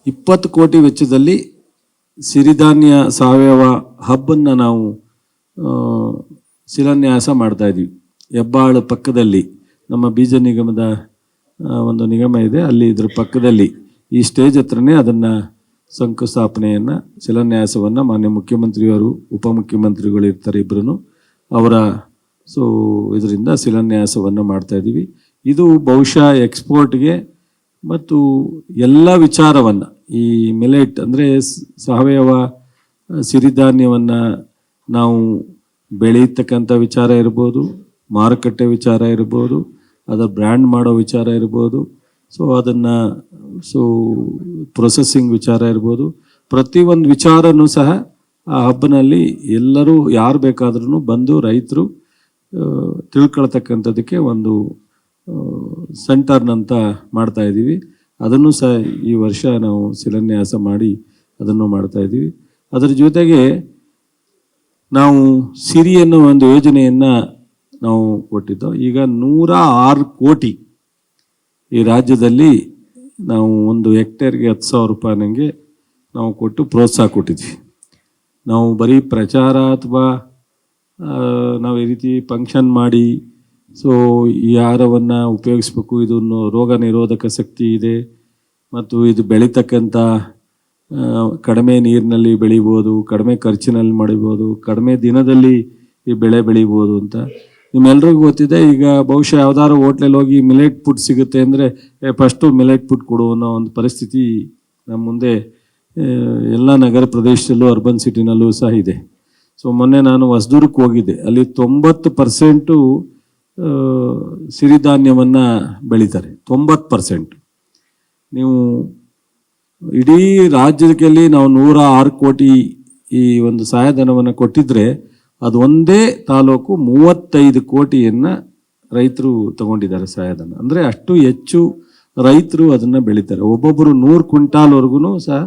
20 ಕೋಟಿ ವೆಚ್ಚದಲ್ಲಿ ಸಿರಿಧಾನ್ಯ ಸಾವಯವ ಹಬ್ಬನ್ನು ನಾವು ಶಿಲಾನ್ಯಾಸ ಮಾಡ್ತಾ ಇದ್ದೀವಿ. ಹೆಬ್ಬಾಳು ಪಕ್ಕದಲ್ಲಿ ನಮ್ಮ ಬೀಜ ನಿಗಮದ ಒಂದು ನಿಗಮ ಇದೆ, ಅಲ್ಲಿ ಇದ್ರ ಪಕ್ಕದಲ್ಲಿ ಈ ಸ್ಟೇಜ್ ಹತ್ರನೇ ಅದನ್ನು ಶಂಕುಸ್ಥಾಪನೆಯನ್ನು ಶಿಲಾನ್ಯಾಸವನ್ನು ಮಾನ್ಯ ಮುಖ್ಯಮಂತ್ರಿಯವರು ಉಪಮುಖ್ಯಮಂತ್ರಿಗಳು ಇರ್ತಾರೆ ಇಬ್ಬರೂ ಅವರ ಇದರಿಂದ ಶಿಲಾನ್ಯಾಸವನ್ನು ಮಾಡ್ತಾ ಇದ್ದೀವಿ. ಇದು ಬಹುಶಃ ಎಕ್ಸ್ಪೋರ್ಟ್ಗೆ ಮತ್ತು ಎಲ್ಲ ವಿಚಾರವನ್ನು ಈ ಮಿಲೆಟ್ ಅಂದರೆ ಸಾವಯವ ಸಿರಿಧಾನ್ಯವನ್ನು ನಾವು ಬೆಳೀತಕ್ಕಂಥ ವಿಚಾರ ಇರ್ಬೋದು, ಮಾರುಕಟ್ಟೆ ವಿಚಾರ ಇರ್ಬೋದು, ಅದರ ಬ್ರ್ಯಾಂಡ್ ಮಾಡೋ ವಿಚಾರ ಇರ್ಬೋದು, ಅದನ್ನು ಪ್ರೊಸೆಸಿಂಗ್ ವಿಚಾರ ಇರ್ಬೋದು, ಪ್ರತಿಯೊಂದು ವಿಚಾರನೂ ಸಹ ಆ ಹಬ್ಬನಲ್ಲಿ ಎಲ್ಲರೂ ಯಾರು ಬೇಕಾದ್ರೂ ಬಂದು ರೈತರು ತಿಳ್ಕೊಳ್ತಕ್ಕಂಥದ್ದಕ್ಕೆ ಒಂದು ಸೆಂಟರ್ನಂತ ಮಾಡ್ತಾ ಇದ್ದೀವಿ. ಅದನ್ನು ಸಹ ಈ ವರ್ಷ ನಾವು ಶಿಲಾನ್ಯಾಸ ಮಾಡಿ ಅದನ್ನು ಮಾಡ್ತಾ ಇದ್ದೀವಿ. ಅದರ ಜೊತೆಗೆ ನಾವು ಸಿರಿ ಅನ್ನೋ ಒಂದು ಯೋಜನೆಯನ್ನು ನಾವು ಕೊಟ್ಟಿದ್ದು. ಈಗ 106 ಕೋಟಿ ಈ ರಾಜ್ಯದಲ್ಲಿ ನಾವು ಒಂದು ಹೆಕ್ಟೇರ್ಗೆ 10,000 ರೂಪಾಯಿನಂಗೆ ನಾವು ಕೊಟ್ಟು ಪ್ರೋತ್ಸಾಹ ಕೊಟ್ಟಿದ್ವಿ. ನಾವು ಬರೀ ಪ್ರಚಾರ ಅಥವಾ ನಾವು ಈ ರೀತಿ ಫಂಕ್ಷನ್ ಮಾಡಿ ಈ ಆಹಾರವನ್ನು ಉಪಯೋಗಿಸ್ಬೇಕು, ಇದನ್ನು ರೋಗ ನಿರೋಧಕ ಶಕ್ತಿ ಇದೆ ಮತ್ತು ಇದು ಬೆಳೀತಕ್ಕಂಥ ಕಡಿಮೆ ನೀರಿನಲ್ಲಿ ಬೆಳಿಬೋದು, ಕಡಿಮೆ ಖರ್ಚಿನಲ್ಲಿ ಮಾಡಿಬೋದು, ಕಡಿಮೆ ದಿನದಲ್ಲಿ ಈ ಬೆಳೆ ಬೆಳಿಬೋದು ಅಂತ ನಿಮ್ಮೆಲ್ರಿಗೂ ಗೊತ್ತಿದೆ. ಈಗ ಬಹುಶಃ ಯಾವ್ದಾದ್ರು ಹೋಟ್ಲಲ್ಲಿ ಹೋಗಿ ಮಿಲೆಟ್ ಫುಡ್ ಸಿಗುತ್ತೆ ಅಂದರೆ ಫಸ್ಟು ಮಿಲೆಟ್ ಫುಡ್ ಕೊಡು ಅನ್ನೋ ಒಂದು ಪರಿಸ್ಥಿತಿ ನಮ್ಮ ಮುಂದೆ ಎಲ್ಲ ನಗರ ಪ್ರದೇಶದಲ್ಲೂ ಅರ್ಬನ್ ಸಿಟಿನಲ್ಲೂ ಸಹ ಇದೆ. ಮೊನ್ನೆ ನಾನು ಹೊಸದುರ್ಗಕ್ಕೆ ಹೋಗಿದ್ದೆ, ಅಲ್ಲಿ 90% ಸಿರಿಧಾನ್ಯವನ್ನು ಬೆಳೀತಾರೆ. 90%. ನೀವು ಇಡೀ ರಾಜ್ಯದಲ್ಲಿ ನಾವು 106 ಕೋಟಿ ಈ ಒಂದು ಸಹಾಯಧನವನ್ನು ಕೊಟ್ಟಿದ್ರೆ ಅದು ಒಂದೇ ತಾಲೂಕು 35 ಕೋಟಿಯನ್ನು ರೈತರು ತಗೊಂಡಿದ್ದಾರೆ ಸಹಾಯಧನ. ಅಂದರೆ ಅಷ್ಟು ಹೆಚ್ಚು ರೈತರು ಅದನ್ನು ಬೆಳೀತಾರೆ. ಒಬ್ಬೊಬ್ಬರು 100 ಕ್ವಿಂಟಾಲ್ವರೆಗೂ ಸಹ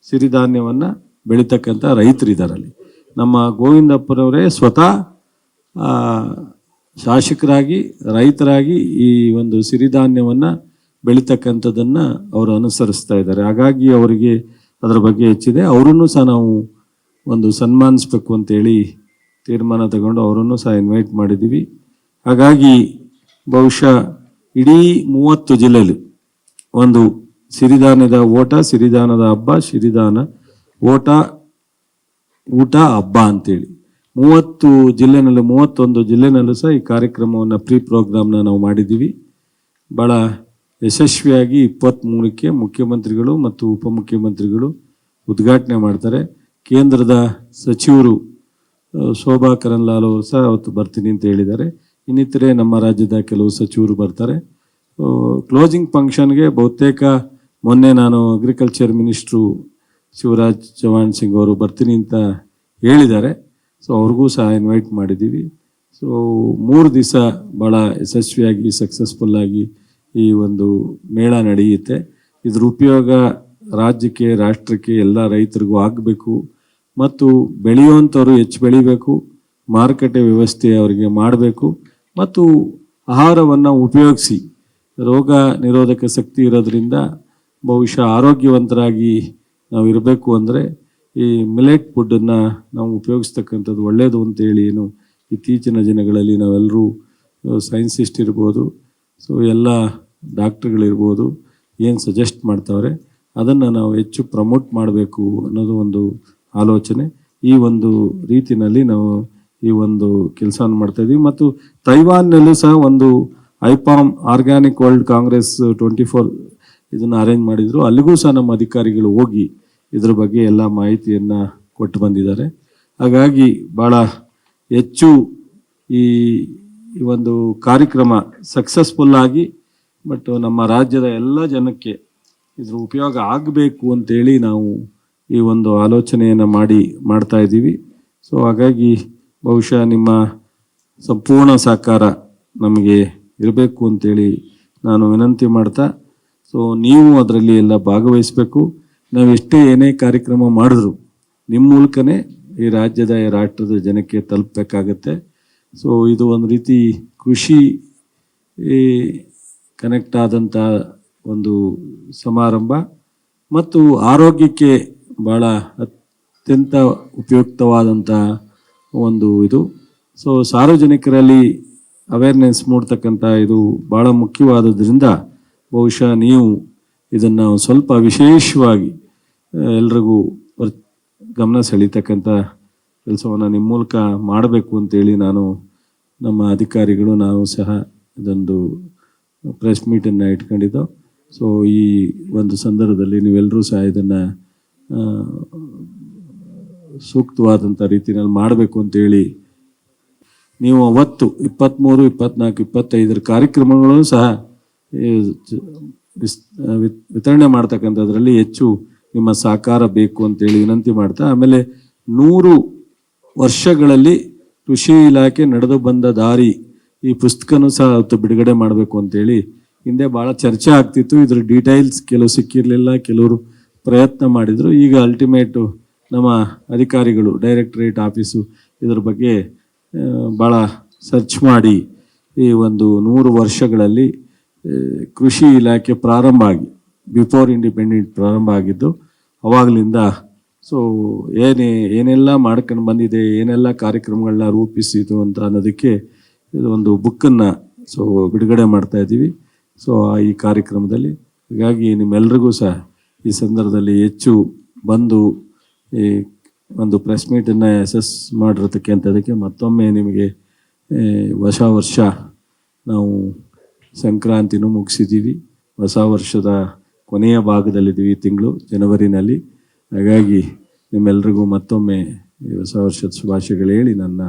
ಸಿರಿಧಾನ್ಯವನ್ನು ಬೆಳೀತಕ್ಕಂಥ ರೈತರಿದ್ದಾರಲ್ಲಿ. ನಮ್ಮ ಗೋವಿಂದಪ್ಪನವರೇ ಸ್ವತಃ ಶಾಸಕರಾಗಿ ರೈತರಾಗಿ ಈ ಒಂದು ಸಿರಿಧಾನ್ಯವನ್ನು ಬೆಳೀತಕ್ಕಂಥದ್ದನ್ನು ಅವರು ಅನುಸರಿಸ್ತಾ ಇದ್ದಾರೆ. ಹಾಗಾಗಿ ಅವರಿಗೆ ಅದರ ಬಗ್ಗೆ ಹೆಚ್ಚಿದೆ. ಅವರನ್ನು ಸಹ ನಾವು ಒಂದು ಸನ್ಮಾನಿಸ್ಬೇಕು ಅಂತೇಳಿ ತೀರ್ಮಾನ ತಗೊಂಡು ಅವರನ್ನು ಸಹ ಇನ್ವೈಟ್ ಮಾಡಿದ್ದೀವಿ. ಹಾಗಾಗಿ ಬಹುಶಃ ಇಡೀ 30 ಜಿಲ್ಲೆಯಲ್ಲಿ ಒಂದು ಸಿರಿಧಾನ್ಯದ ಓಟ, ಸಿರಿಧಾನದ ಹಬ್ಬ, ಸಿರಿಧಾನ ಓಟ ಊಟ ಹಬ್ಬ ಅಂತೇಳಿ 30 ಜಿಲ್ಲೆನಲ್ಲೂ 31 ಜಿಲ್ಲೆನಲ್ಲೂ ಸಹ ಈ ಕಾರ್ಯಕ್ರಮವನ್ನು ಪ್ರೋಗ್ರಾಮ್ನ ನಾವು ಮಾಡಿದ್ದೀವಿ. ಭಾಳ ಯಶಸ್ವಿಯಾಗಿ 23ಕ್ಕೆ ಮುಖ್ಯಮಂತ್ರಿಗಳು ಮತ್ತು ಉಪಮುಖ್ಯಮಂತ್ರಿಗಳು ಉದ್ಘಾಟನೆ ಮಾಡ್ತಾರೆ. ಕೇಂದ್ರದ ಸಚಿವರು ಶೋಭಾ ಕರಂದ್ಲಾಲ್ ಅವರು ಸಹ ಅವತ್ತು ಬರ್ತೀನಿ ಅಂತ ಹೇಳಿದ್ದಾರೆ. ಇನ್ನಿತರೆ ನಮ್ಮ ರಾಜ್ಯದ ಕೆಲವು ಸಚಿವರು ಬರ್ತಾರೆ. ಕ್ಲೋಸಿಂಗ್ ಫಂಕ್ಷನ್ಗೆ ಬಹುತೇಕ ಮೊನ್ನೆ ನಾನು ಅಗ್ರಿಕಲ್ಚರ್ ಮಿನಿಸ್ಟ್ರು ಶಿವರಾಜ್ ಚೌಹಾಣ್ ಸಿಂಗ್ ಅವರು ಬರ್ತೀನಿ ಅಂತ ಹೇಳಿದ್ದಾರೆ. ಅವ್ರಿಗೂ ಸಹ ಇನ್ವೈಟ್ ಮಾಡಿದ್ದೀವಿ. 3 ದಿವಸ ಭಾಳ ಯಶಸ್ವಿಯಾಗಿ ಸಕ್ಸಸ್ಫುಲ್ಲಾಗಿ ಈ ಒಂದು ಮೇಳ ನಡೆಯುತ್ತೆ. ಇದ್ರ ಉಪಯೋಗ ರಾಜ್ಯಕ್ಕೆ, ರಾಷ್ಟ್ರಕ್ಕೆ, ಎಲ್ಲ ರೈತರಿಗೂ ಆಗಬೇಕು ಮತ್ತು ಬೆಳೆಯುವಂಥವ್ರು ಹೆಚ್ಚು ಬೆಳಿಬೇಕು, ಮಾರುಕಟ್ಟೆ ವ್ಯವಸ್ಥೆ ಅವರಿಗೆ ಮಾಡಬೇಕು ಮತ್ತು ಆಹಾರವನ್ನು ಉಪಯೋಗಿಸಿ ರೋಗ ನಿರೋಧಕ ಶಕ್ತಿ ಇರೋದ್ರಿಂದ ಬಹುಶಃ ಆರೋಗ್ಯವಂತರಾಗಿ ನಾವು ಇರಬೇಕು ಅಂದರೆ ಈ ಮಿಲೆಟ್ ಫುಡ್ಡನ್ನು ನಾವು ಉಪಯೋಗಿಸ್ತಕ್ಕಂಥದ್ದು ಒಳ್ಳೆಯದು ಅಂತೇಳಿ ಇತ್ತೀಚಿನ ದಿನಗಳಲ್ಲಿ ನಾವೆಲ್ಲರೂ ಸೈನ್ಸಿಸ್ಟ್ ಇರ್ಬೋದು, ಎಲ್ಲ ಡಾಕ್ಟ್ರುಗಳಿರ್ಬೋದು ಏನು ಸಜೆಸ್ಟ್ ಮಾಡ್ತಾವ್ರೆ ಅದನ್ನು ನಾವು ಹೆಚ್ಚು ಪ್ರಮೋಟ್ ಮಾಡಬೇಕು ಅನ್ನೋದು ಒಂದು ಆಲೋಚನೆ. ಈ ಒಂದು ರೀತಿಯಲ್ಲಿ ನಾವು ಈ ಒಂದು ಕೆಲಸವನ್ನು ಮಾಡ್ತಾಯಿದ್ದೀವಿ. ಮತ್ತು ತೈವಾನ್ನಲ್ಲೂ ಸಹ ಒಂದು ಐಪಾಮ್ ಆರ್ಗ್ಯಾನಿಕ್ ವರ್ಲ್ಡ್ ಕಾಂಗ್ರೆಸ್ 24 ಇದನ್ನು ಅರೇಂಜ್ ಮಾಡಿದರು. ಅಲ್ಲಿಗೂ ಸಹ ನಮ್ಮ ಅಧಿಕಾರಿಗಳು ಹೋಗಿ ಇದ್ರ ಬಗ್ಗೆ ಎಲ್ಲ ಮಾಹಿತಿಯನ್ನು ಕೊಟ್ಟು ಬಂದಿದ್ದಾರೆ. ಹಾಗಾಗಿ ಭಾಳ ಹೆಚ್ಚು ಈ ಒಂದು ಕಾರ್ಯಕ್ರಮ ಸಕ್ಸಸ್ಫುಲ್ಲಾಗಿ ಬಟ್ ನಮ್ಮ ರಾಜ್ಯದ ಎಲ್ಲ ಜನಕ್ಕೆ ಇದ್ರ ಉಪಯೋಗ ಆಗಬೇಕು ಅಂತೇಳಿ ನಾವು ಈ ಒಂದು ಆಲೋಚನೆಯನ್ನು ಮಾಡ್ತಾ ಇದ್ದೀವಿ. ಹಾಗಾಗಿ ಬಹುಶಃ ನಿಮ್ಮ ಸಂಪೂರ್ಣ ಸಹಕಾರ ನಮಗೆ ಇರಬೇಕು ಅಂತೇಳಿ ನಾನು ವಿನಂತಿ ಮಾಡ್ತಾ, ನೀವು ಅದರಲ್ಲಿ ಎಲ್ಲ ಭಾಗವಹಿಸಬೇಕು. ನಾವು ಏನೇ ಕಾರ್ಯಕ್ರಮ ಮಾಡಿದ್ರು ನಿಮ್ಮ ಮೂಲಕನೇ ಈ ರಾಜ್ಯದ ರಾಷ್ಟ್ರದ ಜನಕ್ಕೆ ತಲುಪಬೇಕಾಗತ್ತೆ. ಇದು ಒಂದು ರೀತಿ ಕೃಷಿ ಕನೆಕ್ಟ್ ಆದಂಥ ಒಂದು ಸಮಾರಂಭ ಮತ್ತು ಆರೋಗ್ಯಕ್ಕೆ ಭಾಳ ಅತ್ಯಂತ ಉಪಯುಕ್ತವಾದಂಥ ಒಂದು ಇದು. ಸೊ ಸಾರ್ವಜನಿಕರಲ್ಲಿ ಅವೇರ್ನೆಸ್ ಮೂಡ್ತಕ್ಕಂಥ ಇದು ಭಾಳ ಮುಖ್ಯವಾದದ್ರಿಂದ ಬಹುಶಃ ನೀವು ಇದನ್ನು ಸ್ವಲ್ಪ ವಿಶೇಷವಾಗಿ ಎಲ್ರಿಗೂ ಗಮನ ಸೆಳೀತಕ್ಕಂಥ ಕೆಲಸವನ್ನು ನಿಮ್ಮ ಮೂಲಕ ಮಾಡಬೇಕು ಅಂತೇಳಿ ನಾನು, ನಮ್ಮ ಅಧಿಕಾರಿಗಳು, ನಾವು ಸಹ ಇದೊಂದು ಪ್ರೆಸ್ ಮೀಟನ್ನು ಇಟ್ಕೊಂಡಿದ್ದೋ. ಸೊ ಈ ಒಂದು ಸಂದರ್ಭದಲ್ಲಿ ನೀವೆಲ್ಲರೂ ಸಹ ಇದನ್ನು ಸೂಕ್ತವಾದಂಥ ರೀತಿಯಲ್ಲಿ ಮಾಡಬೇಕು ಅಂತೇಳಿ ನೀವು ಅವತ್ತು 23, 24, 25 ಕಾರ್ಯಕ್ರಮಗಳು ಸಹ ವಿತರಣೆ ಮಾಡ್ತಕ್ಕಂಥದ್ರಲ್ಲಿ ಹೆಚ್ಚು ನಿಮ್ಮ ಸಹಕಾರ ಬೇಕು ಅಂತೇಳಿ ವಿನಂತಿ ಮಾಡ್ತಾ, ಆಮೇಲೆ 100 ವರ್ಷಗಳಲ್ಲಿ ಕೃಷಿ ಇಲಾಖೆ ನಡೆದು ಬಂದ ದಾರಿ ಈ ಪುಸ್ತಕನೂ ಸಹ ಅವತ್ತು ಬಿಡುಗಡೆ ಮಾಡಬೇಕು ಅಂತೇಳಿ ಹಿಂದೆ ಭಾಳ ಚರ್ಚೆ ಆಗ್ತಿತ್ತು. ಇದ್ರ ಡೀಟೇಲ್ಸ್ ಕೆಲವು ಸಿಕ್ಕಿರಲಿಲ್ಲ, ಕೆಲವರು ಪ್ರಯತ್ನ ಮಾಡಿದರು. ಈಗ ಅಲ್ಟಿಮೇಟು ನಮ್ಮ ಅಧಿಕಾರಿಗಳು, ಡೈರೆಕ್ಟರೇಟ್ ಆಫೀಸು ಇದ್ರ ಬಗ್ಗೆ ಭಾಳ ಸರ್ಚ್ ಮಾಡಿ ಈ ಒಂದು 100 ವರ್ಷಗಳಲ್ಲಿ ಕೃಷಿ ಇಲಾಖೆ ಪ್ರಾರಂಭ ಆಗಿ, ಬಿಫೋರ್ ಇಂಡಿಪೆಂಡೆಂಟ್ ಪ್ರಾರಂಭ ಆಗಿದ್ದು ಅವಾಗಲಿಂದ ಸೊ ಏನೆಲ್ಲ ಮಾಡ್ಕೊಂಡು ಬಂದಿದೆ, ಏನೆಲ್ಲ ಕಾರ್ಯಕ್ರಮಗಳನ್ನ ರೂಪಿಸಿತು ಅಂತ ಅನ್ನೋದಕ್ಕೆ ಇದು ಒಂದು ಬುಕ್ಕನ್ನು ಸೊ ಬಿಡುಗಡೆ ಮಾಡ್ತಾ ಇದ್ದೀವಿ. ಸೊ ಈ ಕಾರ್ಯಕ್ರಮದಲ್ಲಿ ಹೀಗಾಗಿ ನಿಮ್ಮೆಲ್ರಿಗೂ ಸಹ ಈ ಸಂದರ್ಭದಲ್ಲಿ ಹೆಚ್ಚು ಬಂದು ಈ ಒಂದು ಪ್ರೆಸ್ ಮೀಟನ್ನು ಮಾಡಿರೋದಕ್ಕೆ ಅಂತದಕ್ಕೆ ಮತ್ತೊಮ್ಮೆ ನಿಮಗೆ ಹೊಸ ವರ್ಷ, ನಾವು ಸಂಕ್ರಾಂತಿನೂ ಮುಗಿಸಿದ್ದೀವಿ, ಹೊಸ ವರ್ಷದ ಕೊನೆಯ ಭಾಗದಲ್ಲಿದ್ದೀವಿ, ಈ ತಿಂಗಳು ಜನವರಿನಲ್ಲಿ. ಹಾಗಾಗಿ ನಿಮ್ಮೆಲ್ರಿಗೂ ಮತ್ತೊಮ್ಮೆ ಹೊಸ ವರ್ಷದ ಶುಭಾಶಯಗಳು ಹೇಳಿ ನನ್ನ